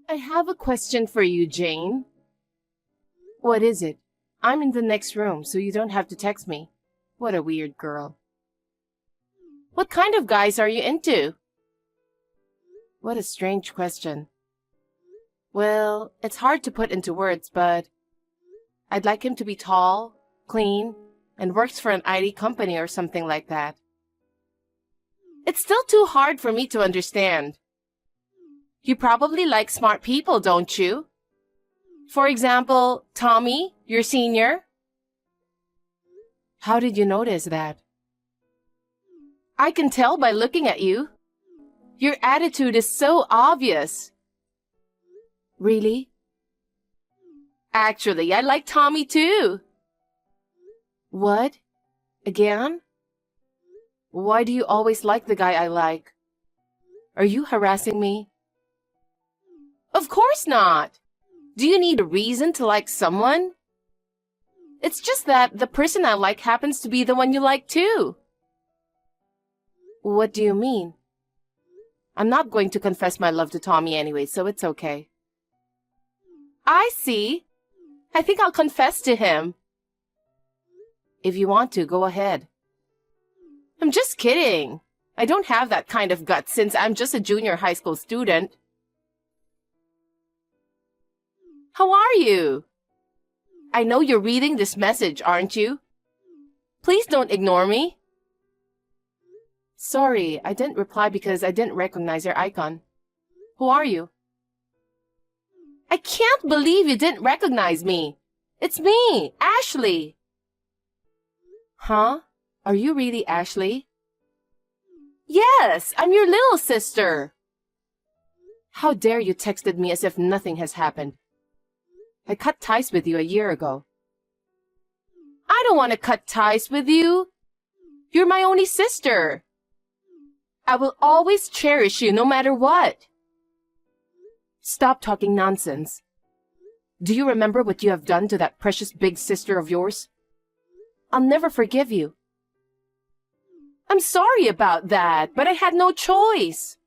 I have a question for you, Jane. What is it? I'm in the next room, so you don't have to text me. What a weird girl. What kind of guys are you into? What a strange question. Well, it's hard to put into words, but I'd like him to be tall, clean, and works for an IT company or something like that. It's still too hard for me to understand. You probably like smart people, don't you? For example, Tommy, your senior. How did you notice that? I can tell by looking at you. Your attitude is so obvious. Really? Actually, I like Tommy too. What? Again? Why do you always like the guy I like? Are you harassing me? Of course not. Do you need a reason to like someone? It's just that the person I like happens to be the one you like too. What do you mean? I'm not going to confess my love to Tommy anyway, so it's okay. I see. I think I'll confess to him. If you want to, go ahead. I'm just kidding. I don't have that kind of guts since I'm just a junior high school student. How are you? I know you're reading this message, aren't you? Please don't ignore me. Sorry, I didn't reply because I didn't recognize your icon. Who are you? I can't believe you didn't recognize me. It's me, Ashley. Huh? Are you really Ashley? Yes, I'm your little sister. How dare you texted me as if nothing has happened. I cut ties with you a year ago. I don't want to cut ties with you. You're my only sister. I will always cherish you no matter what. Stop talking nonsense. Do you remember what you have done to that precious big sister of yours? I'll never forgive you. I'm sorry about that, but I had no choice.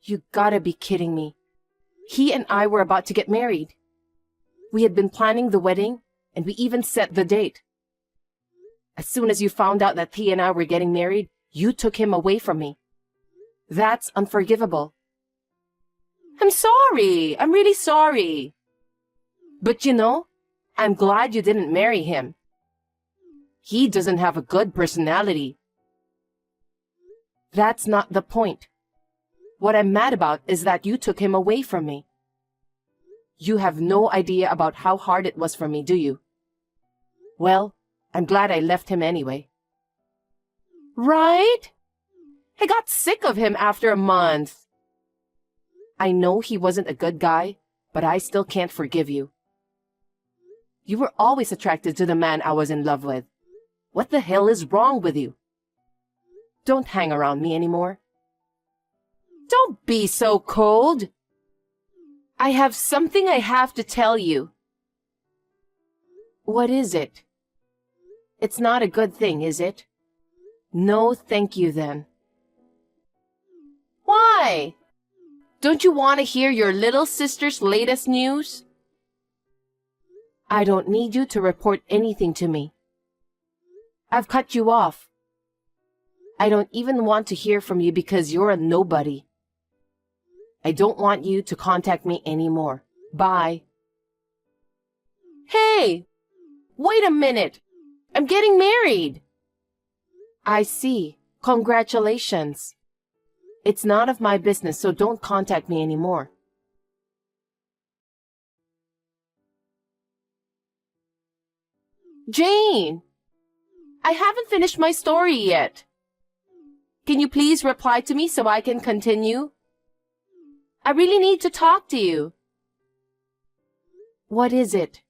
You gotta be kidding me. He and I were about to get married. We had been planning the wedding, and we even set the date. As soon as you found out that he and I were getting married, you took him away from me. That's unforgivable. I'm sorry. I'm really sorry. But you know, I'm glad you didn't marry him. He doesn't have a good personality. That's not the point. What I'm mad about is that you took him away from me. You have no idea about how hard it was for me, do you? Well, I'm glad I left him anyway. Right? I got sick of him after a month. I know he wasn't a good guy, but I still can't forgive you. You were always attracted to the man I was in love with. What the hell is wrong with you? Don't hang around me anymore. Don't be so cold. I have something I have to tell you. What is it? It's not a good thing, is it? No, thank you then. Why? Don't you want to hear your little sister's latest news? I don't need you to report anything to me. I've cut you off. I don't even want to hear from you because you're a nobody. I don't want you to contact me anymore. Bye. Hey, wait a minute. I'm getting married. I see. Congratulations. It's none of my business, so don't contact me anymore. Jane, I haven't finished my story yet. Can you please reply to me so I can continue? I really need to talk to you. What is it?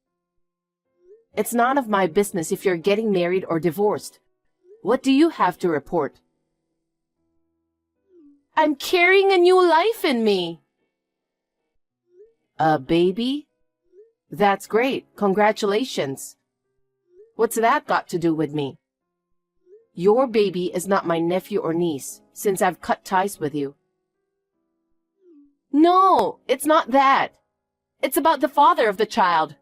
It's none of my business if you're getting married or divorced. What do you have to report? I'm carrying a new life in me. A baby? That's great. Congratulations. What's that got to do with me? Your baby is not my nephew or niece, since I've cut ties with you. No, it's not that. It's about the father of the child.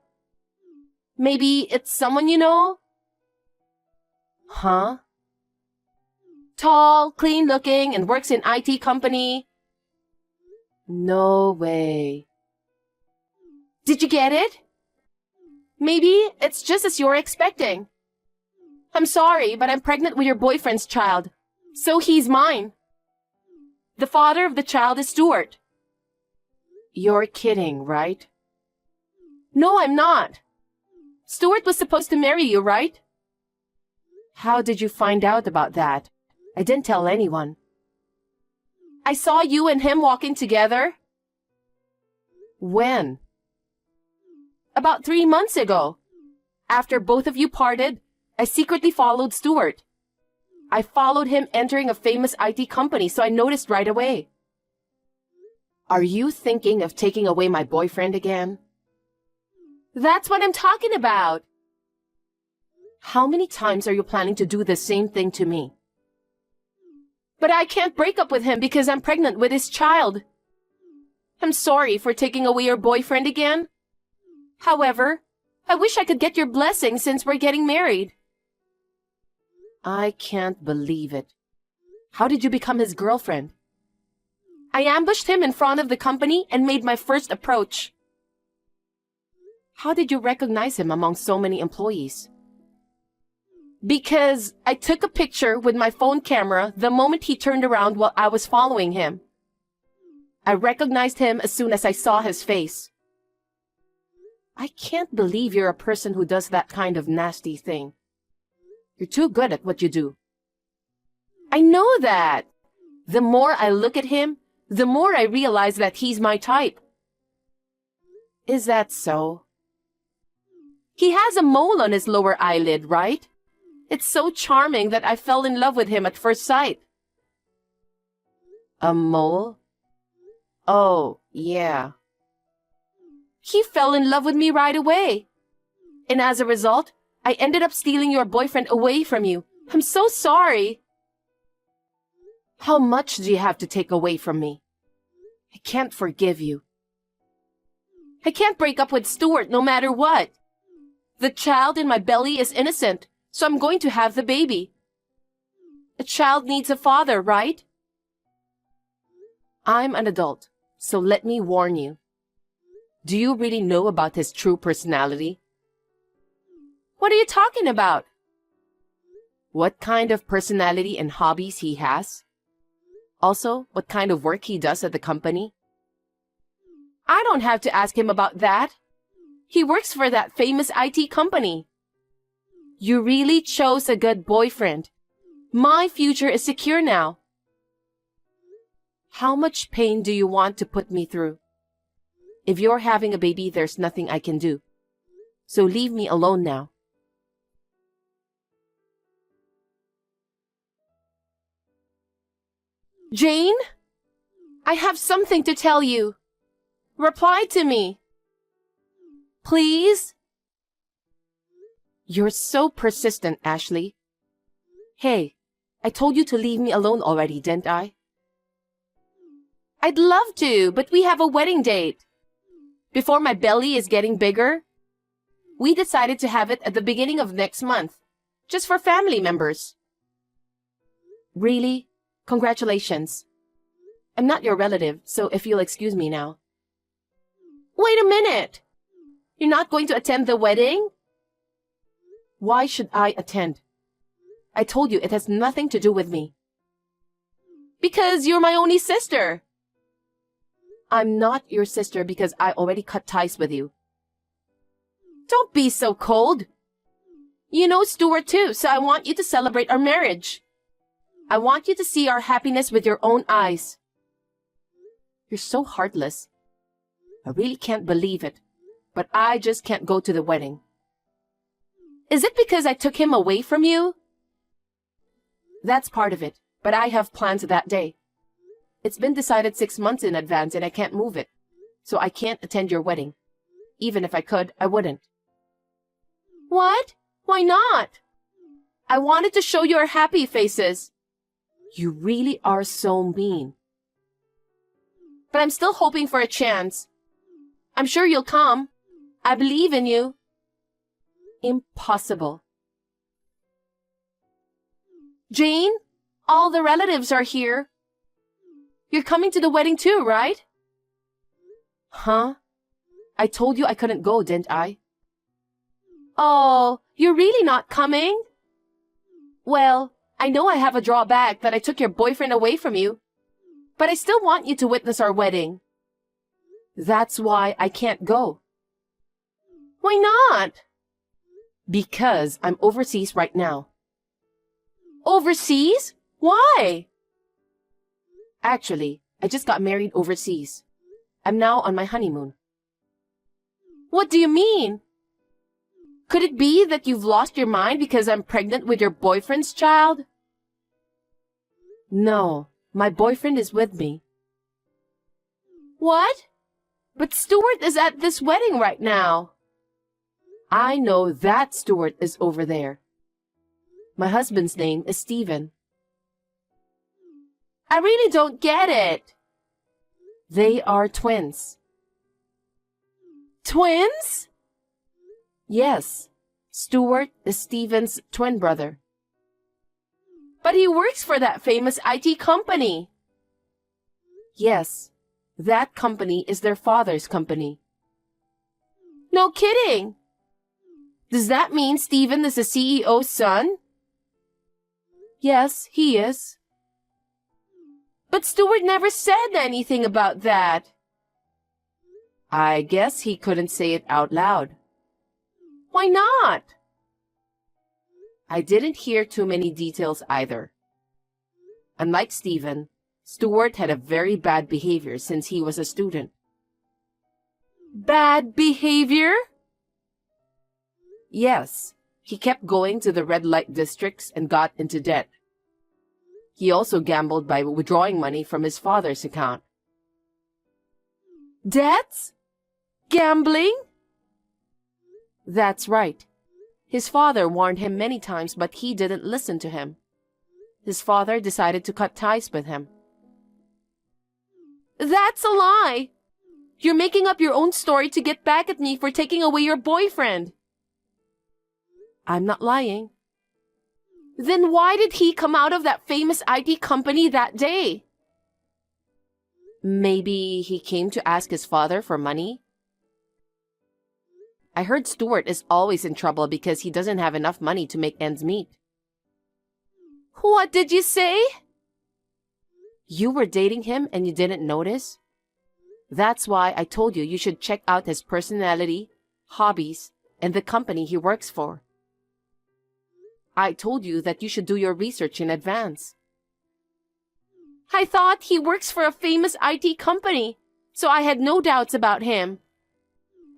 Maybe it's someone you know? Huh? Tall, clean-looking, and works in IT company. No way. Did you get it? Maybe it's just as you're expecting. I'm sorry, but I'm pregnant with your boyfriend's child, so he's mine. The father of the child is Stuart. You're kidding, right? No, I'm not. Stuart was supposed to marry you, right? How did you find out about that? I didn't tell anyone. I saw you and him walking together. When? About 3 months ago. After both of you parted, I secretly followed Stuart. I followed him entering a famous IT company, so I noticed right away. Are you thinking of taking away my boyfriend again? That's what I'm talking about. How many times are you planning to do the same thing to me? But I can't break up with him because I'm pregnant with his child. I'm sorry for taking away your boyfriend again. However, I wish I could get your blessing since we're getting married. I can't believe it. How did you become his girlfriend? I ambushed him in front of the company and made my first approach. How did you recognize him among so many employees? Because I took a picture with my phone camera the moment he turned around while I was following him. I recognized him as soon as I saw his face. I can't believe you're a person who does that kind of nasty thing. You're too good at what you do. I know that. The more I look at him, the more I realize that he's my type. Is that so? He has a mole on his lower eyelid, right? It's so charming that I fell in love with him at first sight. A mole? Oh, yeah. He fell in love with me right away. And as a result, I ended up stealing your boyfriend away from you. I'm so sorry. How much do you have to take away from me? I can't forgive you. I can't break up with Stuart no matter what. The child in my belly is innocent, so I'm going to have the baby. A child needs a father, right? I'm an adult, so let me warn you. Do you really know about his true personality? What are you talking about? What kind of personality and hobbies he has? Also, what kind of work he does at the company? I don't have to ask him about that. He works for that famous IT company. You really chose a good boyfriend. My future is secure now. How much pain do you want to put me through? If you're having a baby, there's nothing I can do. So leave me alone now. Jane? I have something to tell you. Reply to me. Please? You're so persistent, Ashley. Hey, I told you to leave me alone already, didn't I? I'd love to, but we have a wedding date. Before my belly is getting bigger, we decided to have it at the beginning of next month, just for family members. Really? Congratulations. I'm not your relative, so if you'll excuse me now. Wait a minute! You're not going to attend the wedding? Why should I attend? I told you it has nothing to do with me. Because you're my only sister. I'm not your sister because I already cut ties with you. Don't be so cold. You know Stuart too, so I want you to celebrate our marriage. I want you to see our happiness with your own eyes. You're so heartless. I really can't believe it, but I just can't go to the wedding. Is it because I took him away from you? That's part of it, but I have plans that day. It's been decided 6 months in advance and I can't move it, so I can't attend your wedding. Even if I could, I wouldn't. What? Why not? I wanted to show your happy faces. You really are so mean. but I'm still hoping for a chance. I'm sure you'll come. I believe in you. Impossible. Jane, all the relatives are here. You're coming to the wedding too, right? Huh? I told you I couldn't go, didn't I? Oh, you're really not coming? Well, I know I have a drawback that I took your boyfriend away from you, but I still want you to witness our wedding. That's why I can't go. Why not? Because I'm overseas right now. Overseas? Why? Actually, I just got married overseas. I'm now on my honeymoon. What do you mean? Could it be that you've lost your mind because I'm pregnant with your boyfriend's child? No, my boyfriend is with me. What? But Stuart is at this wedding right now. I know that Stuart is over there. My husband's name is Stephen. I really don't get it. They are twins. Twins? Yes, Stuart is Stephen's twin brother. But he works for that famous IT company. Yes, that company is their father's company. No kidding. Does that mean Stephen is the CEO's son? Yes, he is. But Stuart never said anything about that. I guess he couldn't say it out loud. Why not? I didn't hear too many details either. Unlike Stephen, Stuart had a very bad behavior since he was a student. Bad behavior? Yes, he kept going to the red light districts and got into debt. He also gambled by withdrawing money from his father's account. Debts? Gambling? That's right. His father warned him many times, but he didn't listen to him. His father decided to cut ties with him. That's a lie! You're making up your own story to get back at me for taking away your boyfriend. I'm not lying. Then why did he come out of that famous IT company that day? Maybe he came to ask his father for money? I heard Stuart is always in trouble because he doesn't have enough money to make ends meet. What did you say? You were dating him and you didn't notice? That's why I told you should check out his personality, hobbies, and the company he works for. I told you that you should do your research in advance. I thought he works for a famous IT company, so I had no doubts about him.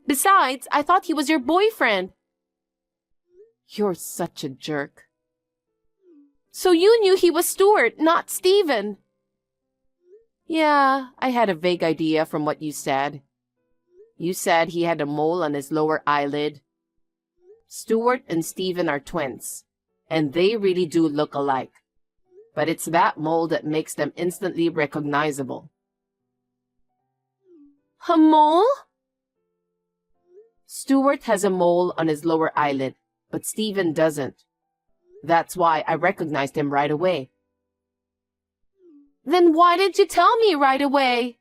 Besides, I thought he was your boyfriend. You're such a jerk. So you knew he was Stuart, not Stephen. Yeah, I had a vague idea from what you said. You said he had a mole on his lower eyelid. Stuart and Stephen are twins, and they really do look alike. But it's that mole that makes them instantly recognizable. A mole? Stuart has a mole on his lower eyelid, but Stephen doesn't. That's why I recognized him right away. Then why didn't you tell me right away?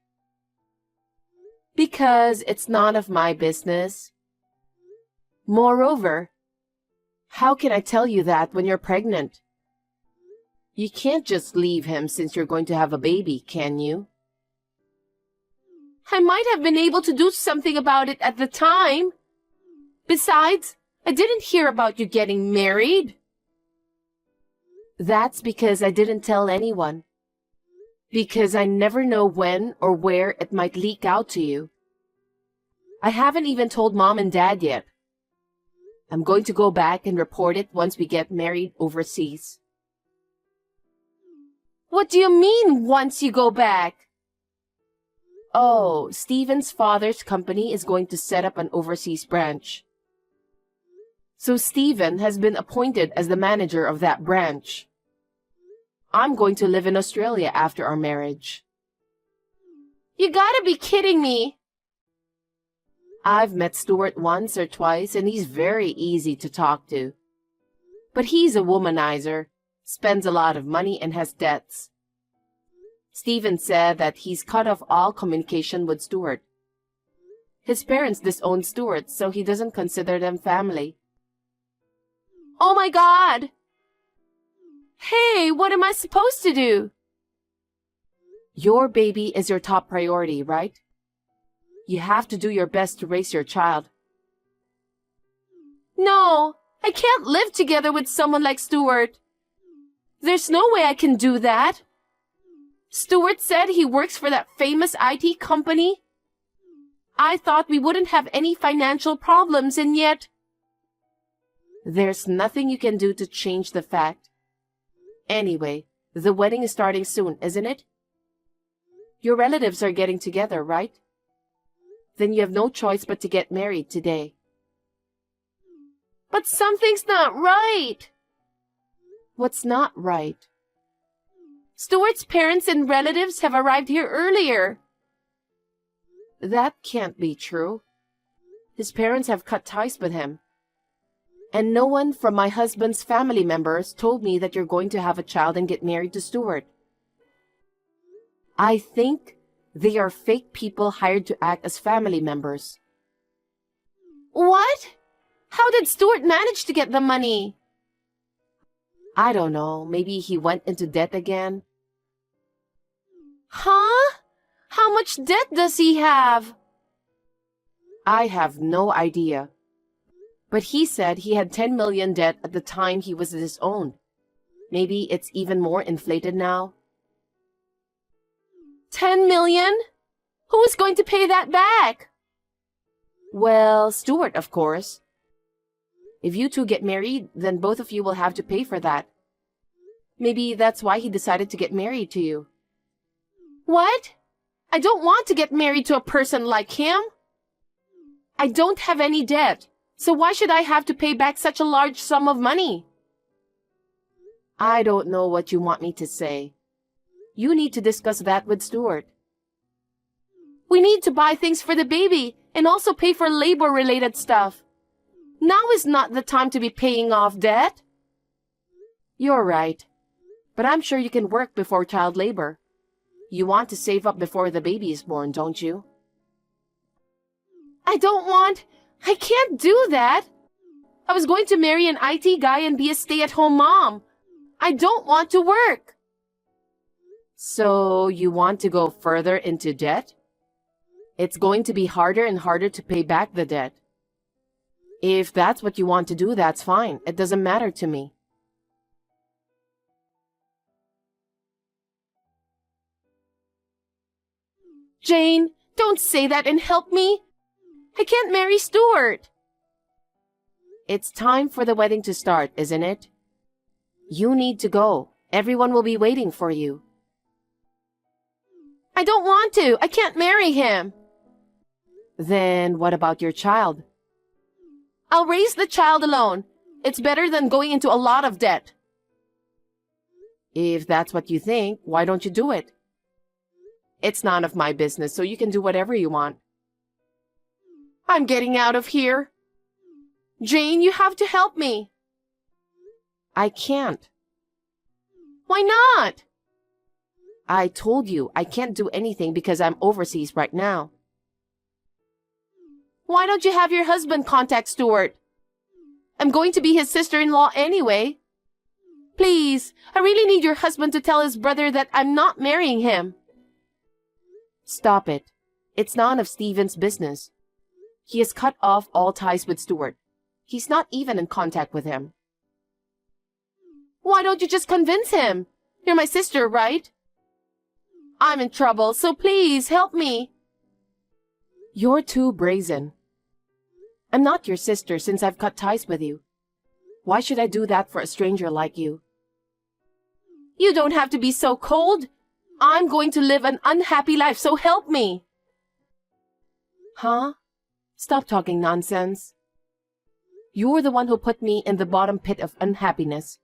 Because it's none of my business. Moreover, how can I tell you that when you're pregnant? You can't just leave him since you're going to have a baby, can you? I might have been able to do something about it at the time. Besides, I didn't hear about you getting married. That's because I didn't tell anyone. Because I never know when or where it might leak out to you. I haven't even told Mom and Dad yet. I'm going to go back and report it once we get married overseas. What do you mean, once you go back? Oh, Stephen's father's company is going to set up an overseas branch. So Stephen has been appointed as the manager of that branch. I'm going to live in Australia after our marriage. You gotta be kidding me. I've met Stuart once or twice, and he's very easy to talk to. But he's a womanizer, spends a lot of money, and has debts. Stephen said that he's cut off all communication with Stuart. His parents disowned Stuart, so he doesn't consider them family. Oh my God! Hey, what am I supposed to do? Your baby is your top priority, right? You have to do your best to raise your child. No, I can't live together with someone like Stuart. There's no way I can do that. Stuart said he works for that famous IT company. I thought we wouldn't have any financial problems, and yet... There's nothing you can do to change the fact. Anyway, the wedding is starting soon, isn't it? Your relatives are getting together, right? Then you have no choice but to get married today. But something's not right. What's not right? Stuart's parents and relatives have arrived here earlier. That can't be true. His parents have cut ties with him. And no one from my husband's family members told me that you're going to have a child and get married to Stuart. I think they are fake people hired to act as family members. What? How did Stuart manage to get the money? I don't know. Maybe he went into debt again. Huh? How much debt does he have? I have no idea. But he said he had 10 million debt at the time he was disowned. Maybe it's even more inflated now. 10 million? Who is going to pay that back? Well, Stuart, of course. If you two get married, then both of you will have to pay for that. Maybe that's why he decided to get married to you. What? I don't want to get married to a person like him. I don't have any debt, so why should I have to pay back such a large sum of money? I don't know what you want me to say. You need to discuss that with Stuart. We need to buy things for the baby and also pay for labor-related stuff. Now is not the time to be paying off debt. You're right. But I'm sure you can work before child labor. You want to save up before the baby is born, don't you? I can't do that. I was going to marry an IT guy and be a stay-at-home mom. I don't want to work. So you want to go further into debt? It's going to be harder and harder to pay back the debt. If that's what you want to do, that's fine. It doesn't matter to me. Jane, don't say that and help me. I can't marry Stuart. It's time for the wedding to start, isn't it? You need to go. Everyone will be waiting for you. I don't want to. I can't marry him. Then what about your child? I'll raise the child alone. It's better than going into a lot of debt. If that's what you think, why don't you do it? It's none of my business, so you can do whatever you want. I'm getting out of here. Jane, you have to help me. I can't. Why not? I told you I can't do anything because I'm overseas right now. Why don't you have your husband contact Stuart? I'm going to be his sister-in-law anyway. Please, I really need your husband to tell his brother that I'm not marrying him. Stop it. It's none of Stephen's business. He has cut off all ties with Stuart. He's not even in contact with him. Why don't you just convince him? You're my sister, right? I'm in trouble, so please help me. You're too brazen. I'm not your sister since I've cut ties with you. Why should I do that for a stranger like you? You don't have to be so cold. I'm going to live an unhappy life, so help me. Huh? Stop talking nonsense. You're the one who put me in the bottom pit of unhappiness.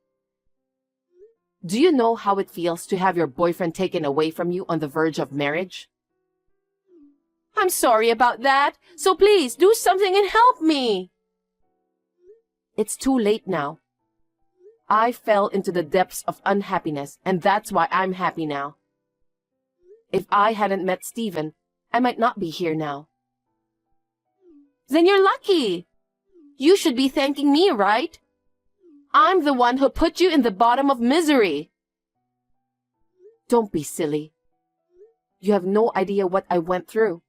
Do you know how it feels to have your boyfriend taken away from you on the verge of marriage? I'm sorry about that, so please do something and help me. It's too late now. I fell into the depths of unhappiness, and that's why I'm happy now. If I hadn't met Stephen, I might not be here now. Then you're lucky. You should be thanking me, right? I'm the one who put you in the bottom of misery. Don't be silly. You have no idea what I went through.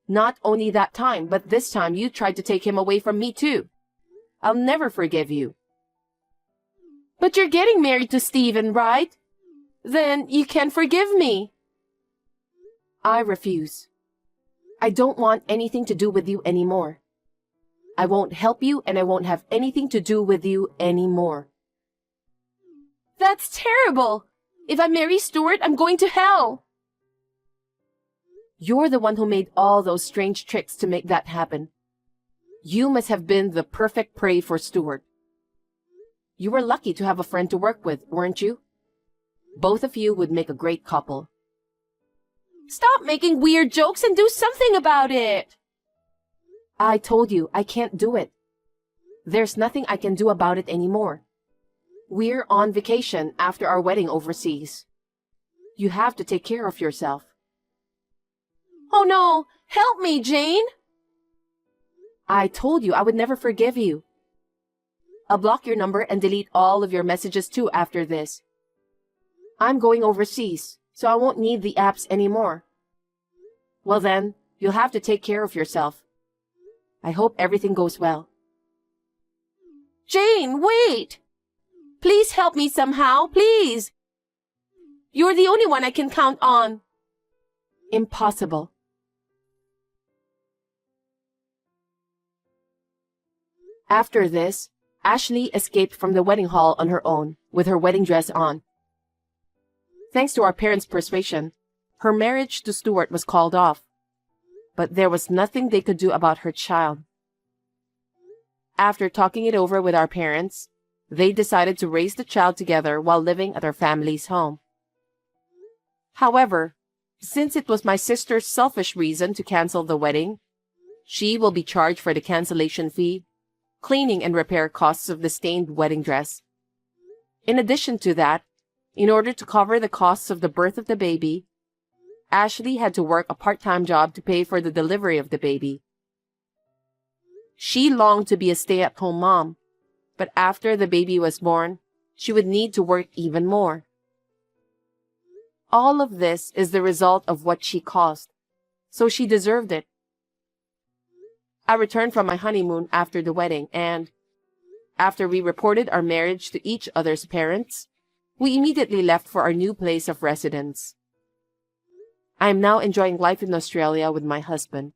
Not only that time, but this time you tried to take him away from me too. I'll never forgive you. But you're getting married to Stephen, right? Then you can forgive me. I refuse. I don't want anything to do with you anymore. I won't help you and I won't have anything to do with you anymore. That's terrible. If I marry Stuart, I'm going to hell. You're the one who made all those strange tricks to make that happen. You must have been the perfect prey for Stuart. You were lucky to have a friend to work with, weren't you? Both of you would make a great couple. Stop making weird jokes and do something about it. I told you I can't do it. There's nothing I can do about it anymore. We're on vacation after our wedding overseas. You have to take care of yourself. Oh no! Help me, Jane! I told you I would never forgive you. I'll block your number and delete all of your messages too after this. I'm going overseas, so I won't need the apps anymore. Well then, you'll have to take care of yourself. I hope everything goes well. Jane, wait! Please help me somehow, please! You're the only one I can count on. Impossible. After this, Ashley escaped from the wedding hall on her own, with her wedding dress on. Thanks to our parents' persuasion, her marriage to Stuart was called off. But there was nothing they could do about her child. After talking it over with our parents, they decided to raise the child together while living at our family's home. However, since it was my sister's selfish reason to cancel the wedding, she will be charged for the cancellation fee, cleaning and repair costs of the stained wedding dress. In addition to that, in order to cover the costs of the birth of the baby, Ashley had to work a part-time job to pay for the delivery of the baby. She longed to be a stay-at-home mom, but after the baby was born, she would need to work even more. All of this is the result of what she caused, so she deserved it. I returned from my honeymoon after the wedding, and after we reported our marriage to each other's parents, we immediately left for our new place of residence. I am now enjoying life in Australia with my husband.